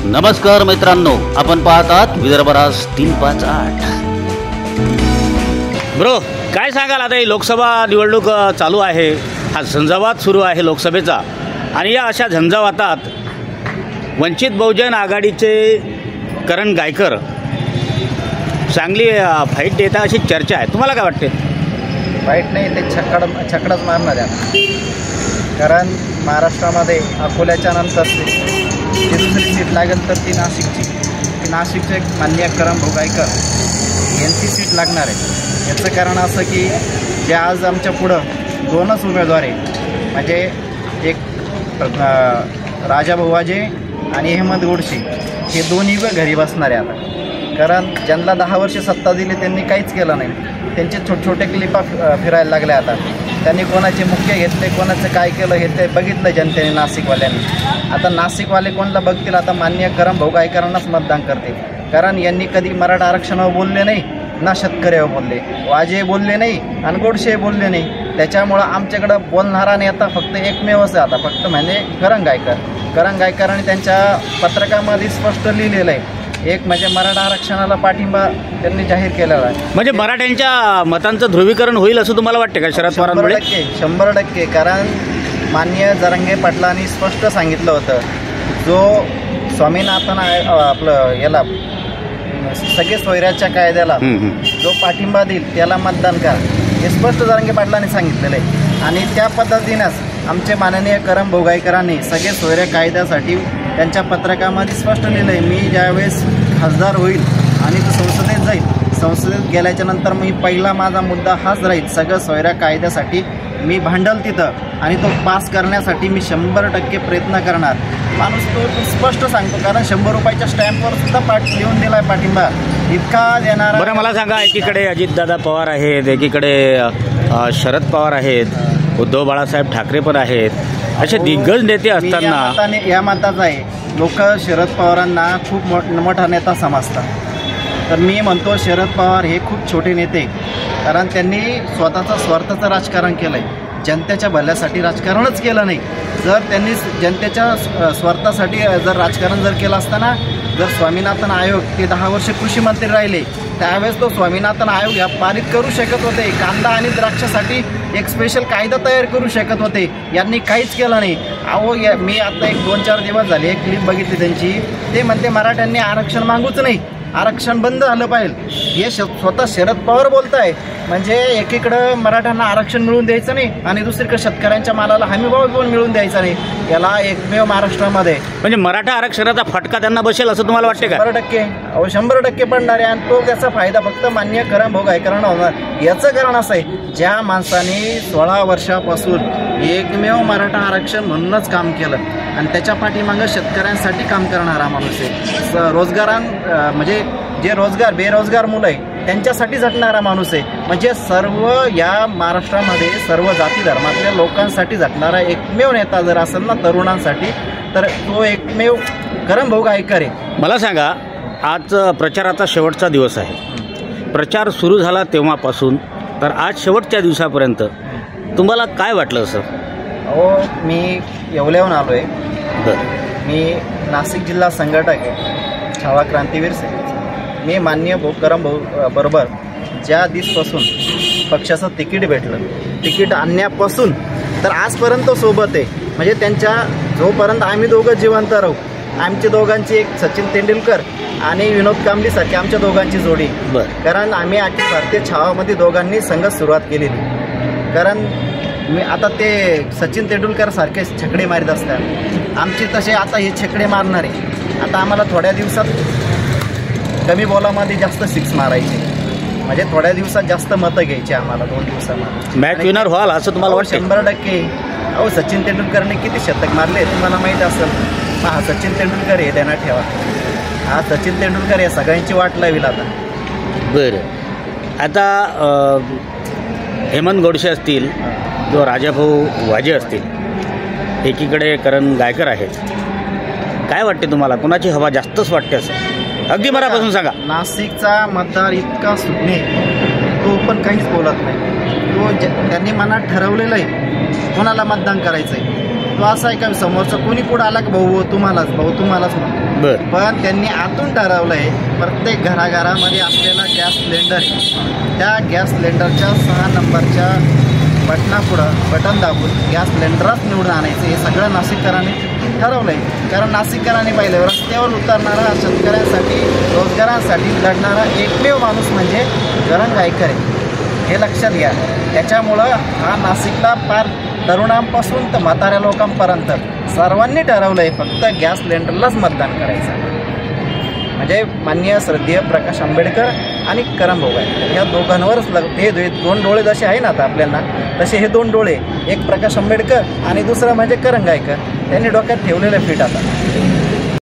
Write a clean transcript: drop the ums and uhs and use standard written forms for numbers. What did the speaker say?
नमस्कार मित्रांनो, आपण पाहतात विदर्भराज 358. ब्रो, काय सांगाल? आता ही लोकसभा निवडणूक चालू आहे, हा झंझावात सुरू आहे लोकसभेचा, आणि या अशा झंझावातात वंचित बहुजन आघाडीचे करण गायकर चांगली फाईट देतात अशी चर्चा आहे. तुम्हाला काय वाटते? फाईट नाही, ते छकडच मारणार आहे. कारण महाराष्ट्रामध्ये अकोल्याच्या नंतर ती दुसरी सीट लागेल तर ती नाशिकचे माननीय करण भाऊ गायकर यांची सीट लागणार आहे. याचं कारण असं की जे आज आमच्या पुढं दोनच उमेदवार आहे, म्हणजे एक राजाभाऊ वाजे आणि हेमंत गोडसे, हे दोन्ही घरी बसणार आहे आता. कारण ज्यांना 10 वर्ष सत्ता दिली त्यांनी काहीच केलं नाही. त्यांचे छोटे क्लिपा फिरायला लागले. आता त्यांनी कोणाचे मुख्य घेतले, कोणाचं काय केलं हे ते बघितलं जनतेने, नाशिकवाल्यांनी. आता नाशिकवाले कोणाला बघतील? आता माननीय करण भाऊ गायकरांनाच मतदान करतील. कारण यांनी कधी मराठा आरक्षणावर बोलले नाही, ना शेतकऱ्यावर बोलले, वाजे बोलले नाही आणि गोडसे बोलले नाही. त्याच्यामुळं आमच्याकडं बोलणारा नेता फक्त एकमेवच आहे आता, फक्त म्हणजे करण गायकरांनी त्यांच्या पत्रकामध्ये स्पष्ट लिहिलेलं आहे. एक म्हणजे मराठा आरक्षणाला पाठिंबा त्यांनी जाहीर केलेला आहे. म्हणजे मराठ्यांच्या मतांचं ध्रुवीकरण होईल असं तुम्हाला वाटते का शरद पवारांमुळे? 100%. कारण माननीय जरांगे पाटलांनी स्पष्ट सांगितलं होतं, जो स्वामीनाथन आपलं याला सगळे सोयऱ्याच्या कायद्याला जो पाठिंबा देईल त्याला मतदान करा, हे स्पष्ट जरांगे पाटलांनी सांगितलेलं आहे. आणि त्या पद्धतीनंच आमचे माननीय करण भाऊ गायकरांनी सगळे सोयऱ्या कायद्यासाठी त्यांच्या पत्रकामध्ये स्पष्ट लिहिलं आहे. मी ज्यावेळेस खासदार होईल आणि तो संसदेत जाईल, संसदेत गेल्याच्या नंतर मी पहिला माझा मुद्दा हाच राहील, सगळं सोयऱ्या कायद्यासाठी मी भांडल तिथं, आणि तो पास करण्यासाठी मी 100% प्रयत्न करणार. माणूस तो स्पष्ट सांगतो. कारण 100 रुपयाच्या स्टॅम्पवर सुद्धा लिहून दिला आहे पाठिंबा इतका देणार. बरं, मला सांगा, एकीकडे अजितदादा पवार आहेत, एकीकडे शरद पवार आहेत, उद्धव बाळासाहेब ठाकरे पण आहेत, असे दिग्गज नेते असताना या मताचा आहे. लोक शरद पवारांना खूप मोठा नेता समजतात, तर मी म्हणतो शरद पवार हे खूप छोटे नेते. कारण त्यांनी स्वतःचं स्वार्थाचं राजकारण केलं आहे, जनतेच्या भल्यासाठी राजकारणच केलं नाही. जर त्यांनी जनतेच्या स्वार्थासाठी जर राजकारण जर केलं असताना, जर स्वामीनाथन आयोग ते 10 वर्ष कृषी मंत्री राहिले, त्यावेळेस तो स्वामीनाथन आयोग ह्या पारित करू शकत होते. कांदा आणि द्राक्षासाठी एक स्पेशल कायदा तयार करू शकत होते. यांनी काहीच केलं नाही. मी आता 2-4 दिवस झाले एक क्लिप बघितली त्यांची. ते म्हणते मराठ्यांनी आरक्षण मागूच नाही, आरक्षण बंद झालं पाहिजे. हे स्वतः शरद पवार बोलत आहे. म्हणजे एकीकडं मराठ्यांना आरक्षण मिळवून द्यायचं नाही आणि दुसरीकडे शेतकऱ्यांच्या मालाला हमीभाव पण मिळवून द्यायचा नाही. याला एकमेव महाराष्ट्रामध्ये म्हणजे मराठा आरक्षणाचा फटका त्यांना बसेल असं तुम्हाला वाटते का? 100%. 100% पडणार आहे. आणि तो त्याचा फायदा फक्त मान्य करण भाऊ गायकरांना होणार. याचं कारण असं आहे, ज्या माणसाने 16 वर्षापासून एकमेव मराठा आरक्षण म्हणूनच काम केलं आणि त्याच्या पाठीमागं शेतकऱ्यांसाठी काम करणारा माणूस आहे. म्हणजे जे बेरोजगार मुलं आहे त्यांच्यासाठी झटणारा माणूस आहे. म्हणजे सर्व या महाराष्ट्रामध्ये सर्व जाती धर्मातल्या लोकांसाठी झटणारा एकमेव नेता जर असेल ना तरुणांसाठी, तर तो एकमेव करण भाऊ गायकर आहे. मला सांगा, आज प्रचाराचा शेवटचा दिवस आहे. प्रचार सुरू झाला तेव्हापासून तर आज शेवटच्या दिवसापर्यंत तुम्हाला काय वाटलं सर? मी येवल्याहून आलो आहे. मी नाशिक जिल्हा संघटक आहे, छावा क्रांतीवीर सेनेचा. मी माननीय करण भाऊ बरोबर ज्या दिवसापासून पक्षाचं तिकीट भेटलं, तिकीट आणण्यापासून तर आजपर्यंत सोबत आहे. म्हणजे त्यांच्या जोपर्यंत आम्ही दोघं जिवंत राहू, आमच्या दोघांची एक सचिन तेंडुलकर आणि विनोद कांबळीसारखी आमच्या दोघांची जोडी. कारण आम्ही अखिल भारतीय छावामध्ये दोघांनी संघ सुरुवात केलेली. कारण मी आता ते सचिन तेंडुलकर सारखे छकडे मारीत असतात, आमचे तसे आता हे छकडे मारणारे. आता आम्हाला थोड्या दिवसात कमी बॉलामध्ये जास्त सिक्स मारायचे, म्हणजे थोड्या दिवसात जास्त मतं घ्यायची आम्हाला. 2 दिवसामध्ये मॅच विनर व्हाल असं तुम्हाला वाटतं? 100%. सचिन तेंडुलकरने किती शतक मारले तुम्हाला माहीत असेल. हा सचिन तेंडुलकर हे ध्यानात ठेवा. हा सचिन तेंडुलकर या सगळ्यांची वाट लावेल आता. बरं, आता हेमंत गोडसे असतील किंवा राजाभाऊ वाजे असतील, एकीकडे करण गायकर आहेत, काय वाटते तुम्हाला? कोणाची हवा जास्तच वाटते असं? अगदी मनापासून सांगा. नाशिकचा मतदार इतका सुज्ञ, तो पण काहीच बोलत नाही. तो त्यांनी मनात ठरवलेलं आहे कोणाला मतदान करायचं आहे. तो असा आहे का समोरचं कोणी पुढं आला की भाऊ तुम्हालाच म्हणतो. बरं. पण त्यांनी आतून ठरवलं आहे प्रत्येक घराघरामध्ये असलेला गॅस सिलेंडर आहे, त्या गॅस सिलेंडरच्या 6 नंबरच्या बटन दाबून गॅस सिलेंडरच निवडून आणायचं हे सगळं नाशिककरांनी ठरवलं आहे. कारण नाशिककरांनी पाहिलं रस्त्यावर उतरणारा शेतकऱ्यांसाठी रोजगारांसाठी लढणारा एकमेव माणूस म्हणजे करण गायकर आहे, हे लक्षात घ्या. त्याच्यामुळं हा नाशिकला फार तरुणांपासून तर म्हाताऱ्या लोकांपर्यंत सर्वांनी ठरवलं आहे फक्त गॅस सिलेंडरलाच मतदान करायचं. म्हणजे माननीय श्रद्धेय प्रकाश आंबेडकर आणि करणभाऊ गायकर या दोघांवरच हे 2 डोळे जसे आहे ना आता आपल्याला तसे हे 2 डोळे, एक प्रकाश आंबेडकर आणि दुसरं म्हणजे करण गायकर, त्यांनी डोक्यात ठेवलेलं फिट आता.